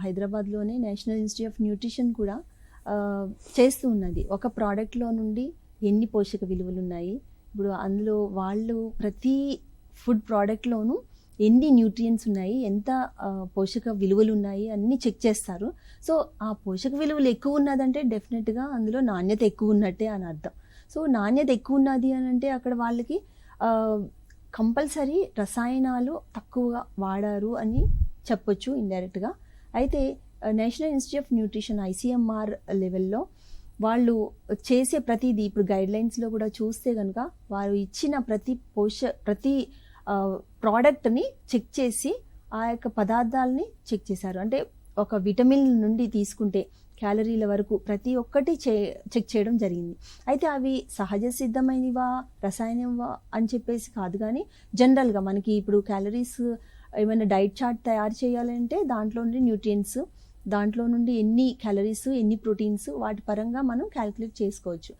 హైదరాబాద్లోనే national institute of nutrition కూడా చేస్తూ ఉన్నది. ఒక ప్రోడక్ట్లో నుండి ఎన్ని పోషక విలువలు ఉన్నాయి, ఇప్పుడు అందులో వాళ్ళు ప్రతి ఫుడ్ ప్రోడక్ట్లోనూ ఎన్ని న్యూట్రియంట్స్ ఉన్నాయి, ఎంత పోషక విలువలు ఉన్నాయి అన్నీ చెక్ చేస్తారు. సో ఆ పోషక విలువలు ఎక్కువ ఉన్నదంటే డెఫినెట్గా అందులో నాణ్యత ఎక్కువ ఉన్నట్టే అని అర్థం. సో నాణ్యత ఎక్కువ ఉన్నది అని అంటే అక్కడ వాళ్ళకి కంపల్సరీ రసాయనాలు తక్కువగా వాడారు అని చెప్పొచ్చు ఇండైరెక్ట్గా. అయితే national institute of nutrition ICMR లెవెల్లో వాళ్ళు చేసే ప్రతిదీ ఇప్పుడు గైడ్లైన్స్లో కూడా చూస్తే కనుక వారు ఇచ్చిన ప్రతి ప్రోడక్ట్ని చెక్ చేసి ఆ యొక్క పదార్థాలని చెక్ చేశారు. అంటే ఒక విటమిన్ నుండి తీసుకుంటే క్యాలరీల వరకు ప్రతి ఒక్కటి చెక్ చేయడం జరిగింది. అయితే అవి సహజ సిద్ధమైనవా రసాయనవా అని చెప్పేసి కాదు, కానీ జనరల్గా మనకి ఇప్పుడు క్యాలరీస్ ఏమైనా డైట్ చార్ట్ తయారు చేయాలంటే దాంట్లో నుండి న్యూట్రియంట్స్, దాంట్లో నుండి ఎన్ని క్యాలరీస్ ఎన్ని ప్రోటీన్స్ వాటి పరంగా మనం క్యాలిక్యులేట్ చేసుకోవచ్చు.